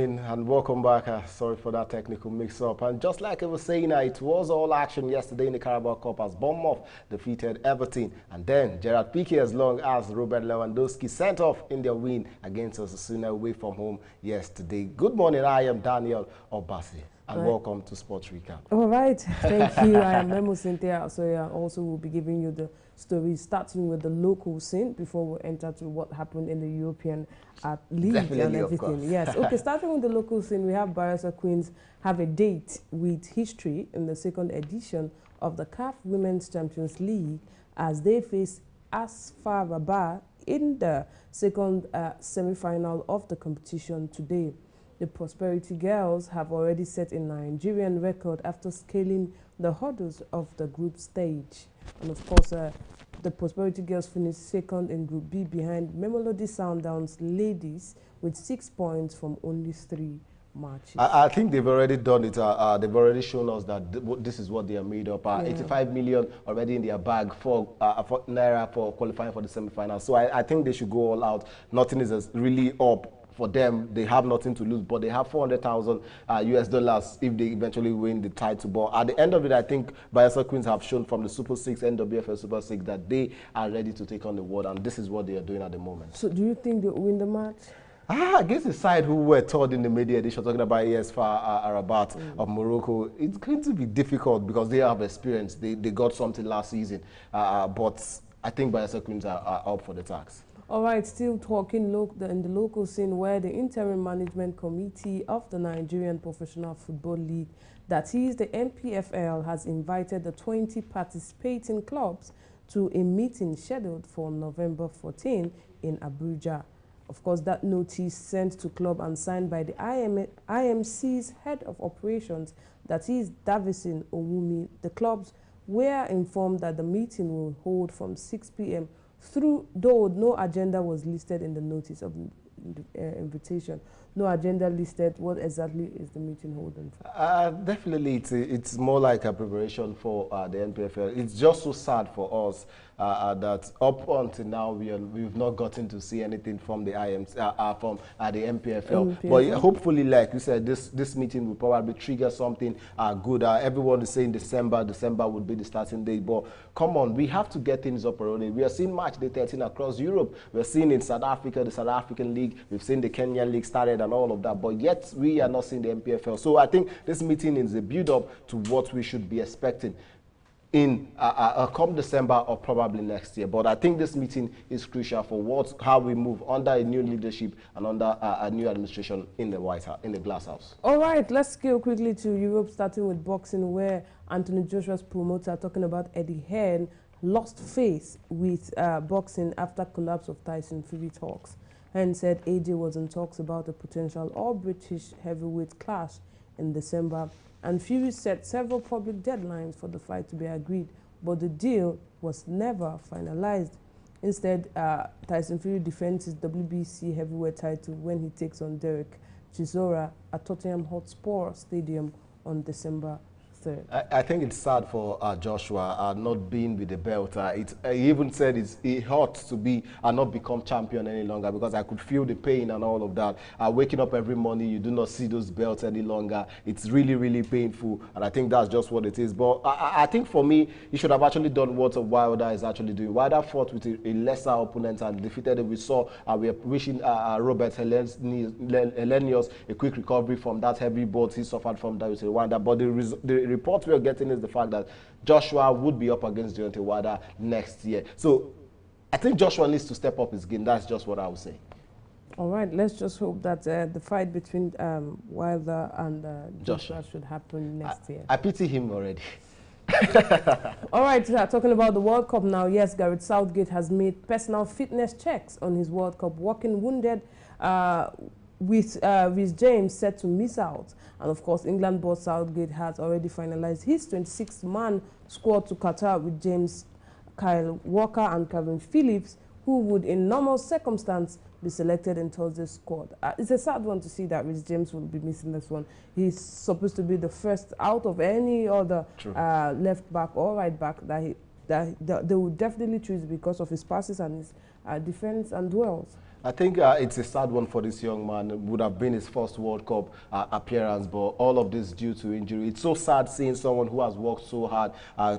morning and welcome back. Sorry for that technical mix-up. And just like I was saying, it was all action yesterday in the Carabao Cup as Bournemouth defeated Everton. And then Gerard Piqué, as long as Robert Lewandowski sent off in their win against Osasuna away from home yesterday. Good morning, I am Daniel Obasi. And welcome to Sports Recap. All right, thank you. I am Memo Cynthia. So I also will be giving you the stories, starting with the local scene before we enter to what happened in the European League. Definitely, and everything. Yes. Okay, starting with the local scene, we have Barca Queens have a date with history in the second edition of the CAF Women's Champions League as they face Asfar Rabat in the second semi-final of the competition today. The Prosperity Girls have already set a Nigerian record after scaling the hurdles of the group stage. And of course, the Prosperity Girls finished second in Group B behind Mamelodi Sundowns ladies with 6 points from only 3 matches. I think they've already done it. They've already shown us that this is what they are made of. 85 million already in their bag for Naira for qualifying for the semi-final. So I think they should go all out. Nothing is really up for them. They have nothing to lose, but they have $400,000 US dollars if they eventually win the title. But at the end of it, I think Barca Queens have shown from the Super 6, NWFL Super 6, that they are ready to take on the world, and this is what they are doing at the moment. So do you think they'll win the match? Against the side who were told in the media edition, talking about AS Rabat of Morocco, it's going to be difficult because they have experience. They got something last season. But I think Barca Queens are up for the task. All right, still talking in the local scene where the interim management committee of the Nigerian Professional Football League, that is the NPFL, has invited the 20 participating clubs to a meeting scheduled for November 14 in Abuja. Of course, that notice sent to club and signed by the IMC's head of operations, that is Davison Owumi. The clubs were informed that the meeting will hold from 6 p.m. though no agenda was listed in the notice of invitation. No agenda listed. What exactly is the meeting holding for? Definitely, it's more like a preparation for the NPFL. It's just so sad for us that up until now we've not gotten to see anything from the from the NPFL. But hopefully, like you said, this meeting will probably trigger something good. Everyone is saying December would be the starting date. But come on, we have to get things up already. We are seeing match day 13 across Europe. We're seeing in South Africa, the South African League. We've seen the Kenyan League started and all of that. But yet we are not seeing the NPFL. So I think this meeting is a build-up to what we should be expecting in come December or probably next year. But I think this meeting is crucial for how we move under a new leadership and under a new administration in the White House, in the Glass House. All right, let's scale quickly to Europe, starting with boxing, where Anthony Joshua's promoter, talking about Eddie Hearn, lost faith with boxing after collapse of Tyson Fury talks. Hearn said AJ was in talks about a potential all-British heavyweight clash in December, and Fury set several public deadlines for the fight to be agreed, but the deal was never finalized. Instead, Tyson Fury defends his WBC heavyweight title when he takes on Derek Chisora at Tottenham Hotspur Stadium on December 3rd. I think it's sad for Joshua not being with the belt. He even said he hurt to be and not become champion any longer, because I could feel the pain and all of that. Waking up every morning, you do not see those belts any longer. It's really, really painful, and I think that's just what it is. But I think for me, he should have actually done what Wilder is actually doing. Wilder fought with a lesser opponent and defeated him. We saw we are wishing Robert Helenius a quick recovery from that heavy bout he suffered from Wilder. But the report we are getting is the fact that Joshua would be up against Deontay Wilder next year. So I think Joshua needs to step up his game. That's just what I would say. All right, let's just hope that the fight between Wilder and Joshua should happen next year. I pity him already. All right, talking about the World Cup now. Yes, Gareth Southgate has made personal fitness checks on his World Cup, walking wounded with Reece James set to miss out. And of course, England boss Southgate has already finalized his 26-man squad to Qatar with James, Kyle Walker and Calvin Phillips, who would in normal circumstance be selected in Thursday's squad. It's a sad one to see that Reece James will be missing this one. He's supposed to be the first out of any other left back or right back that they would definitely choose because of his passes and his defense and duels. I think it's a sad one for this young man. It would have been his first World Cup appearance, but all of this due to injury. It's so sad seeing someone who has worked so hard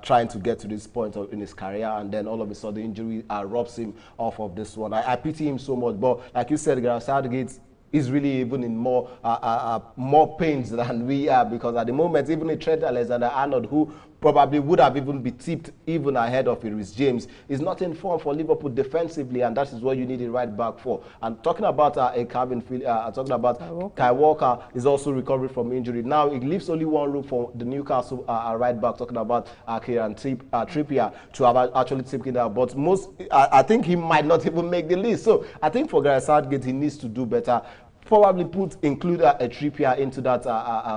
trying to get to this point in his career, and then all of a sudden injury robs him off of this one. I pity him so much, but like you said, Gareth Southgate is really even in more pains than we are, because at the moment, even a Trent Alexander-Arnold, who probably would have even been tipped even ahead of Reece James, is not in form for Liverpool defensively, and that is what you need a right back for. And talking about talking about Kai Walker is also recovering from injury. Now it leaves only one room for the Newcastle right back, talking about Kieran Trippier, to have actually taken out. But I think he might not even make the list. So I think for Gareth Southgate, he needs to do better. Probably include a Trippier into that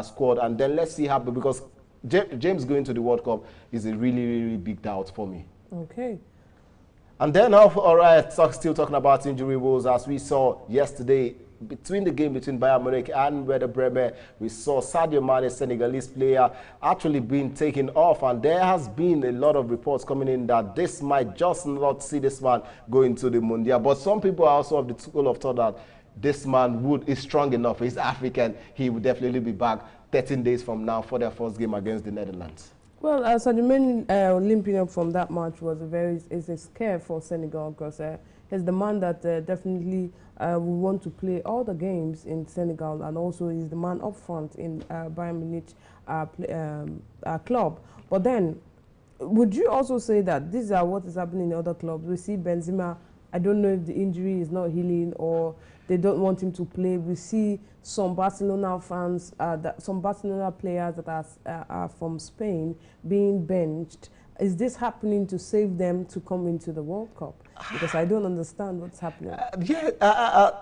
squad, and then let's see how, because James going to the World Cup is a really, really big doubt for me. Okay. And then, all right, still talking about injury woes, as we saw yesterday between the game between Bayern Munich and Werder Bremen, we saw Sadio Mane, Senegalese player, actually being taken off, and there has been a lot of reports coming in that this might just not see this man go into the Mundial. But some people are also of the school of thought that this man is strong enough. He's African. He will definitely be back 13 days from now for their first game against the Netherlands. Well, Sadio Mane limping up from that match was a scare for Senegal, because he's the man that definitely will want to play all the games in Senegal, and also he's the man up front in Bayern Munich club. But then, would you also say that these are what is happening in other clubs? We see Benzema, I don't know if the injury is not healing or they don't want him to play. We see some Barcelona fans, some Barcelona players that are from Spain being benched. Is this happening to save them to come into the World Cup? Because I don't understand what's happening.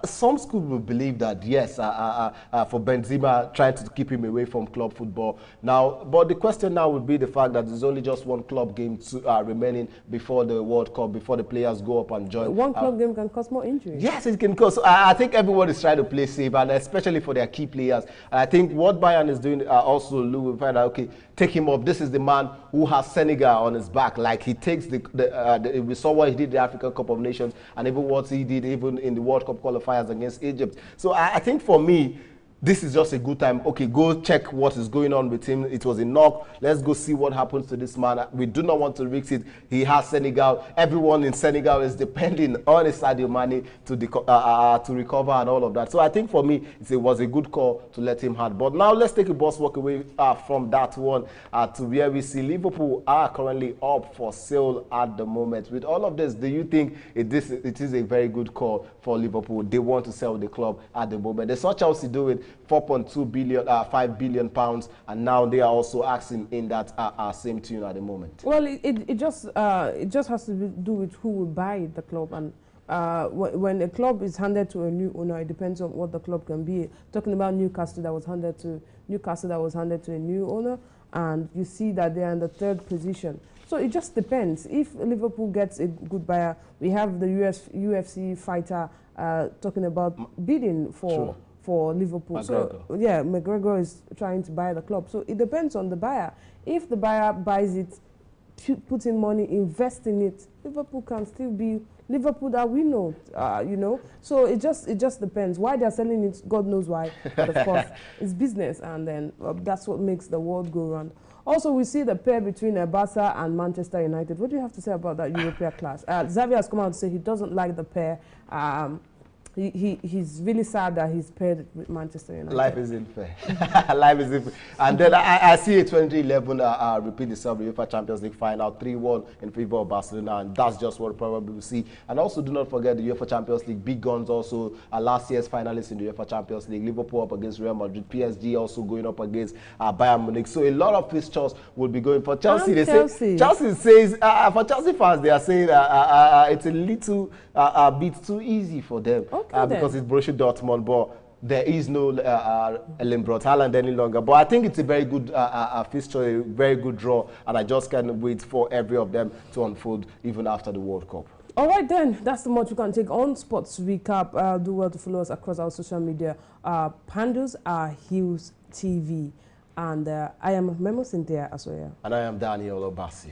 Some schools will believe that, yes, for Benzema, trying to keep him away from club football. Now, but the question now would be the fact that there's only just one club game remaining before the World Cup, before the players go up and join. One club game can cause more injuries. Yes, it can cause. I think everyone is trying to play safe, and especially for their key players. And I think what Bayern is doing also, Lou, will find out, okay, take him up. This is the man who has Senegal on his back. Like, he takes we saw what he did in the African Cup of Nations, and even what he did even in the World Cup qualifiers against Egypt. So I think for me, this is just a good time. Okay, go check what is going on with him. It was a knock. Let's go see what happens to this man. We do not want to risk it. He has Senegal. Everyone in Senegal is depending on Sadio Mane to recover and all of that. So I think for me, it was a good call to let him have. But now let's take a bus walk away from that one to where we see Liverpool are currently up for sale at the moment. With all of this, do you think it is a very good call for Liverpool? They want to sell the club at the moment. They saw Chelsea do it. 4.2 billion, 5 billion pounds, and now they are also asking in that same tune at the moment. Well, it just has to do with who will buy the club, and when a club is handed to a new owner, it depends on what the club can be. Talking about Newcastle, that was handed to a new owner, and you see that they are in the third position. So it just depends. If Liverpool gets a good buyer, we have the UFC fighter talking about bidding for Liverpool. McGregor. So yeah, McGregor is trying to buy the club. So it depends on the buyer. If the buyer buys it, put in money, invest in it, Liverpool can still be Liverpool that we know, you know. So it just depends. Why they're selling it, God knows why. But of course, it's business, and then that's what makes the world go round. Also, we see the pair between Barca and Manchester United. What do you have to say about that European class? Xavi has come out to say he doesn't like the pair. He's really sad that he's paired with Manchester United. Life isn't fair. Life isn't fair. And then I see a 2011 repeat itself, the UEFA Champions League final, 3-1 in favor of Barcelona, and that's just what probably we'll see. And also, do not forget the UEFA Champions League big guns also, last year's finalists in the UEFA Champions League, Liverpool up against Real Madrid, PSG also going up against Bayern Munich. So a lot of fixtures will be going for Chelsea. Chelsea says, for Chelsea fans, they are saying it's a little bit too easy for them. Because it's Borussia Dortmund, but there is no Erling Braut Haaland any longer. But I think it's a very good fixture, a very good draw, and I just can't wait for every of them to unfold even after the World Cup. All right, then. That's the much we can take on Sports Recap. Do well to follow us across our social media. Handles are Hughes TV. And I am Memo Cynthia Asoya. And I am Daniel Obasi.